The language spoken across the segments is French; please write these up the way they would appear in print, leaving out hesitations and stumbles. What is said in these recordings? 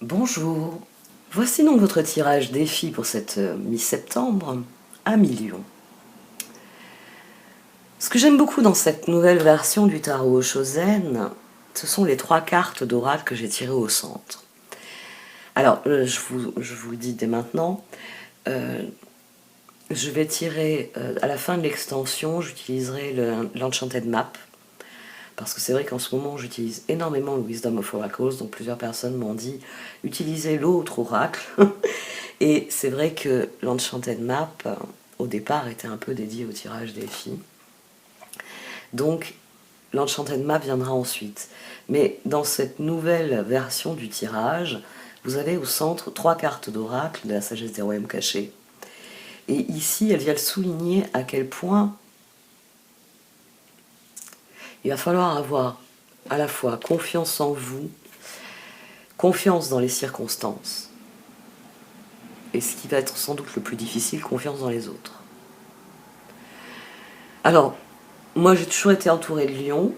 Bonjour, voici donc votre tirage défi pour cette mi-septembre à millions. Ce que j'aime beaucoup dans cette nouvelle version du tarot Shozen, ce sont les 3 cartes d'oracle que j'ai tirées au centre. Alors, je vous le dis dès maintenant, je vais tirer, à la fin de l'extension, j'utiliserai l'Enchanted Map, parce que c'est vrai qu'en ce moment j'utilise énormément le Wisdom of Oracles, donc plusieurs personnes m'ont dit utilisez l'autre oracle. Et c'est vrai que l'Enchanted Map, au départ, était un peu dédié au tirage des filles. Donc l'Enchanted Map viendra ensuite. Mais dans cette nouvelle version du tirage, vous avez au centre 3 cartes d'oracle de la sagesse des royaumes cachés. Et ici, elles viennent souligner à quel point il va falloir avoir à la fois confiance en vous, confiance dans les circonstances, et ce qui va être sans doute le plus difficile, confiance dans les autres. Alors, moi j'ai toujours été entourée de lions.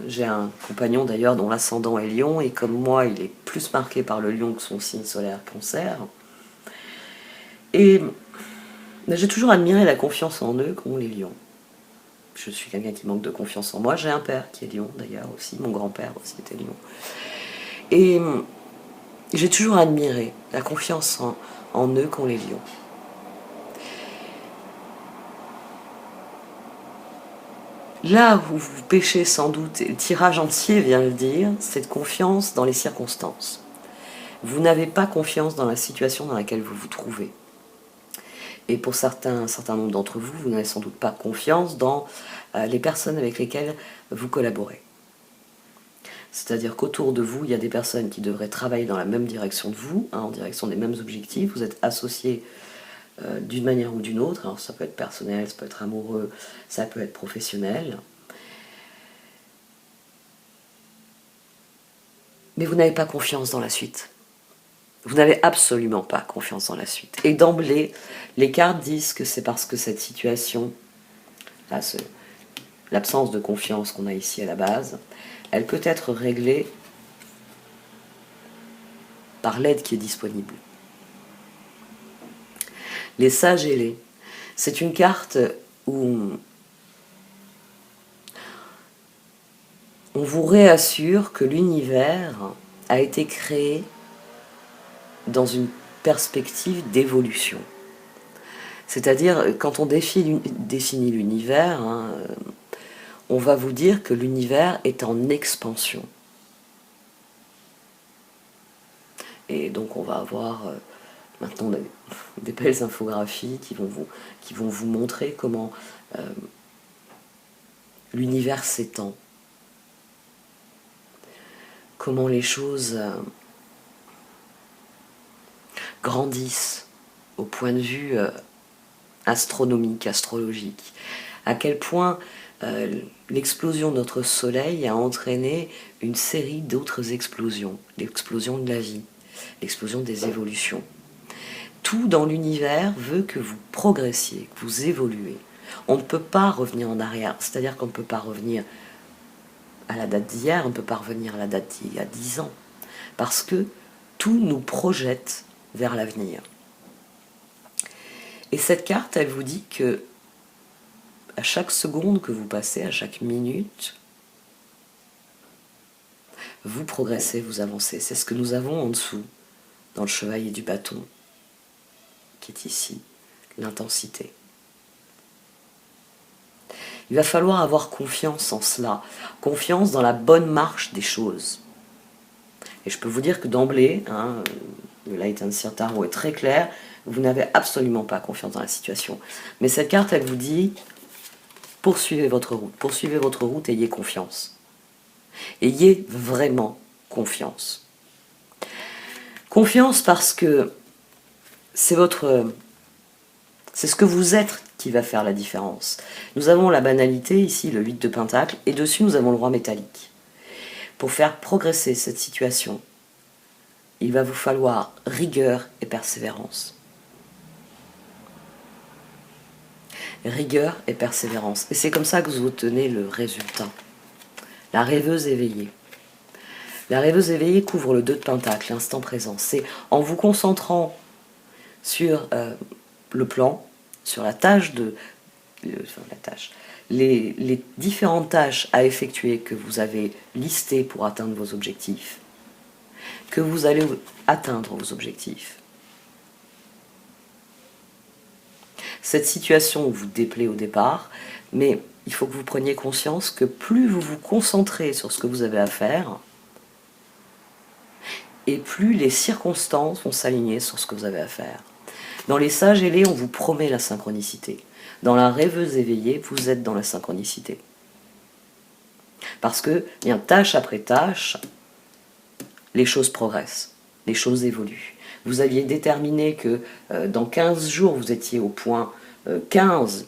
J'ai un compagnon d'ailleurs dont l'ascendant est lion, et comme moi il est plus marqué par le lion que son signe solaire cancer. Et j'ai toujours admiré la confiance en eux qu'ont les lions. Je suis quelqu'un qui manque de confiance en moi. J'ai un père qui est lion d'ailleurs aussi, mon grand-père aussi était lion. Et j'ai toujours admiré la confiance en eux qu'ont les lions. Là où vous péchez sans doute, et le tirage entier vient le dire, c'est confiance dans les circonstances. Vous n'avez pas confiance dans la situation dans laquelle vous vous trouvez. Et pour un certain nombre d'entre vous, vous n'avez sans doute pas confiance dans les personnes avec lesquelles vous collaborez. C'est-à-dire qu'autour de vous, il y a des personnes qui devraient travailler dans la même direction de vous, en direction des mêmes objectifs. Vous êtes associés d'une manière ou d'une autre. Alors ça peut être personnel, ça peut être amoureux, ça peut être professionnel. Mais vous n'avez pas confiance dans la suite. Vous n'avez absolument pas confiance dans la suite. Et d'emblée, les cartes disent que c'est parce que cette situation, l'absence de confiance qu'on a ici à la base, elle peut être réglée par l'aide qui est disponible. Les sages ailés, c'est une carte où on vous réassure que l'univers a été créé dans une perspective d'évolution. C'est-à-dire, quand on définit l'univers, on va vous dire que l'univers est en expansion. Et donc on va avoir maintenant des belles infographies qui vont vous montrer comment l'univers s'étend, comment les choses grandissent au point de vue astronomique, astrologique, à quel point l'explosion de notre Soleil a entraîné une série d'autres explosions, l'explosion de la vie, l'explosion des évolutions. Tout dans l'univers veut que vous progressiez, que vous évoluez. On ne peut pas revenir en arrière, c'est-à-dire qu'on ne peut pas revenir à la date d'hier, on ne peut pas revenir à la date d'il y a 10 ans, parce que tout nous projette vers l'avenir. Et cette carte, elle vous dit que à chaque seconde que vous passez, à chaque minute, vous progressez, vous avancez. C'est ce que nous avons en dessous, dans le chevalier du bâton, qui est ici, l'intensité. Il va falloir avoir confiance en cela, confiance dans la bonne marche des choses. Et je peux vous dire que d'emblée, le Light Ancient Tarot est très clair, vous n'avez absolument pas confiance dans la situation. Mais cette carte, elle vous dit, poursuivez votre route, ayez confiance. Ayez vraiment confiance. Confiance parce que c'est ce que vous êtes qui va faire la différence. Nous avons la banalité, ici le 8 de Pentacle, et dessus nous avons le roi métallique. Pour faire progresser cette situation, il va vous falloir rigueur et persévérance. Rigueur et persévérance. Et c'est comme ça que vous obtenez le résultat. La rêveuse éveillée. La rêveuse éveillée couvre le 2 de Pentacle, l'instant présent. C'est en vous concentrant sur le plan, sur la tâche les différentes tâches à effectuer que vous avez listées pour atteindre vos objectifs, que vous allez atteindre vos objectifs. Cette situation vous déplaît au départ, mais il faut que vous preniez conscience que plus vous vous concentrez sur ce que vous avez à faire, et plus les circonstances vont s'aligner sur ce que vous avez à faire. Dans les sages ailés, on vous promet la synchronicité. Dans la rêveuse éveillée, vous êtes dans la synchronicité. Parce que, bien, tâche après tâche, les choses progressent, les choses évoluent. Vous aviez déterminé que dans 15 jours, vous étiez au point 15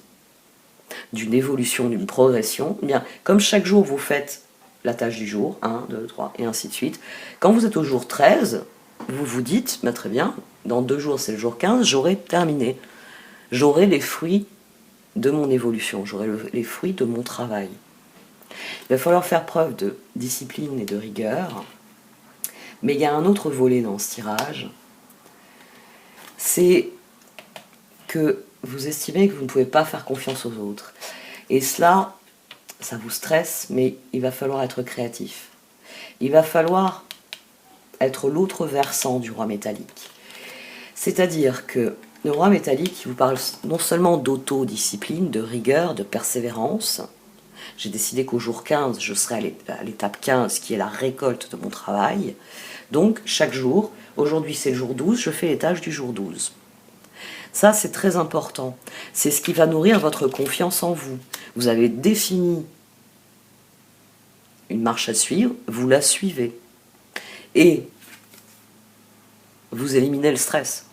d'une évolution, d'une progression. Bien, comme chaque jour, vous faites la tâche du jour, 1, 2, 3, et ainsi de suite. Quand vous êtes au jour 13, vous vous dites, bah, très bien, dans 2 jours, c'est le jour 15, j'aurai terminé. J'aurai les fruits de mon évolution, j'aurai les fruits de mon travail. Il va falloir faire preuve de discipline et de rigueur, mais il y a un autre volet dans ce tirage, c'est que vous estimez que vous ne pouvez pas faire confiance aux autres. Et cela, ça vous stresse, mais il va falloir être créatif. Il va falloir être l'autre versant du roi métallique. C'est-à-dire que le roi métallique, il vous parle non seulement d'autodiscipline, de rigueur, de persévérance. J'ai décidé qu'au jour 15, je serai à l'étape 15, qui est la récolte de mon travail. Donc, chaque jour, aujourd'hui c'est le jour 12, je fais les tâches du jour 12. Ça, c'est très important. C'est ce qui va nourrir votre confiance en vous. Vous avez défini une marche à suivre, vous la suivez. Et vous éliminez le stress.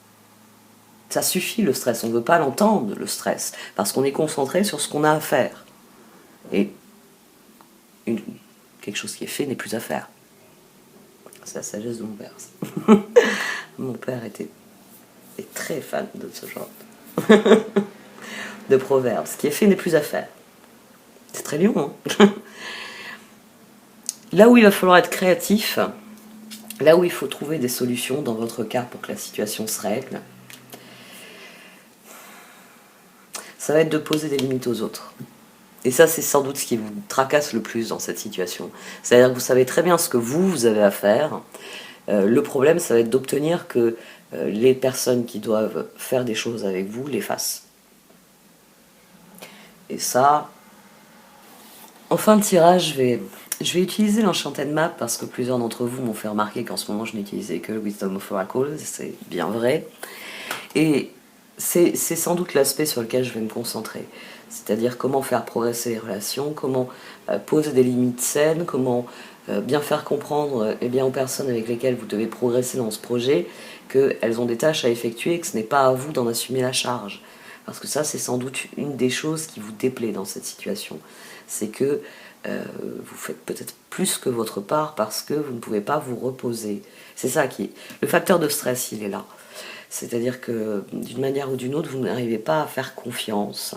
Ça suffit le stress, on ne veut pas l'entendre le stress, parce qu'on est concentré sur ce qu'on a à faire. Et quelque chose qui est fait n'est plus à faire. C'est la sagesse de mon père. Mon père est très fan de ce genre de proverbe. Ce qui est fait n'est plus à faire. C'est très lion, hein. Là où il va falloir être créatif, là où il faut trouver des solutions dans votre cas pour que la situation se règle, ça va être de poser des limites aux autres. Et ça, c'est sans doute ce qui vous tracasse le plus dans cette situation. C'est-à-dire que vous savez très bien ce que vous avez à faire. Le problème, ça va être d'obtenir que les personnes qui doivent faire des choses avec vous les fassent. Et ça, en fin de tirage, je vais utiliser l'Enchanted Map parce que plusieurs d'entre vous m'ont fait remarquer qu'en ce moment, je n'utilisais que le Wisdom of Oracles. C'est bien vrai. Et c'est sans doute l'aspect sur lequel je vais me concentrer. C'est-à-dire comment faire progresser les relations, comment poser des limites saines, comment bien faire comprendre aux personnes avec lesquelles vous devez progresser dans ce projet qu'elles ont des tâches à effectuer et que ce n'est pas à vous d'en assumer la charge. Parce que ça, c'est sans doute une des choses qui vous déplaît dans cette situation. C'est que vous faites peut-être plus que votre part parce que vous ne pouvez pas vous reposer. C'est ça qui est... Le facteur de stress, il est là. C'est-à-dire que d'une manière ou d'une autre, vous n'arrivez pas à faire confiance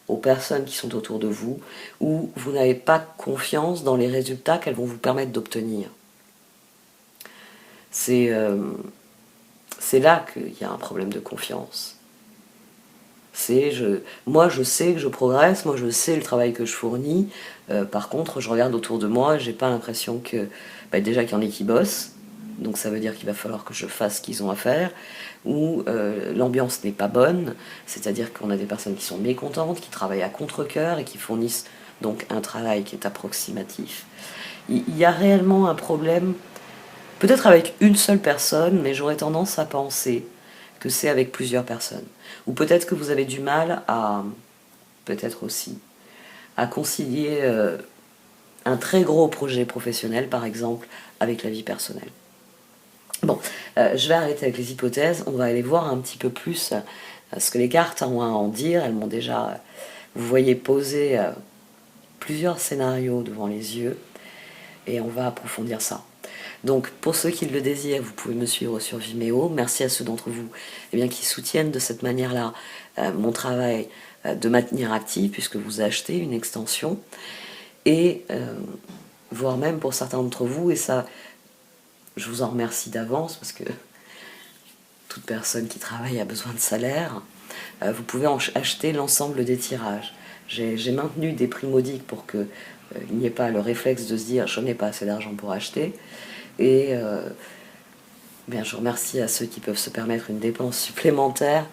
aux personnes qui sont autour de vous, ou vous n'avez pas confiance dans les résultats qu'elles vont vous permettre d'obtenir. C'est là qu'il y a un problème de confiance. Moi je sais que je progresse, moi je sais le travail que je fournis, par contre je regarde autour de moi, j'ai pas l'impression que déjà qu'il y en ait qui bossent, donc ça veut dire qu'il va falloir que je fasse ce qu'ils ont à faire, ou l'ambiance n'est pas bonne, c'est-à-dire qu'on a des personnes qui sont mécontentes, qui travaillent à contre-cœur et qui fournissent donc un travail qui est approximatif. Il y a réellement un problème, peut-être avec une seule personne, mais j'aurais tendance à penser que c'est avec plusieurs personnes. Ou peut-être que vous avez du mal peut-être aussi, à concilier un très gros projet professionnel, par exemple, avec la vie personnelle. Bon, je vais arrêter avec les hypothèses, on va aller voir un petit peu plus ce que les cartes ont à en dire. Elles m'ont déjà, vous voyez, posé plusieurs scénarios devant les yeux, et on va approfondir ça. Donc, pour ceux qui le désirent, vous pouvez me suivre sur Vimeo. Merci à ceux d'entre vous qui soutiennent de cette manière-là mon travail de maintenir actif, puisque vous achetez une extension. Et voire même pour certains d'entre vous, et ça, je vous en remercie d'avance, parce que toute personne qui travaille a besoin de salaire, vous pouvez acheter l'ensemble des tirages. J'ai maintenu des prix modiques pour qu'il n'y ait pas le réflexe de se dire je n'ai pas assez d'argent pour acheter. Et bien, je remercie à ceux qui peuvent se permettre une dépense supplémentaire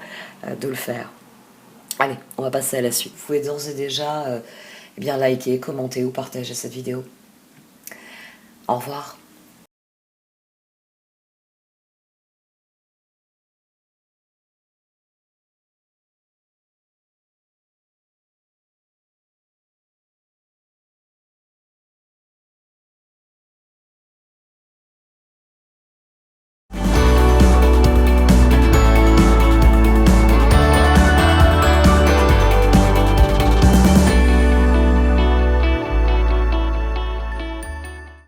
de le faire. Allez, on va passer à la suite. Vous pouvez d'ores et déjà eh bien, liker, commenter ou partager cette vidéo. Au revoir.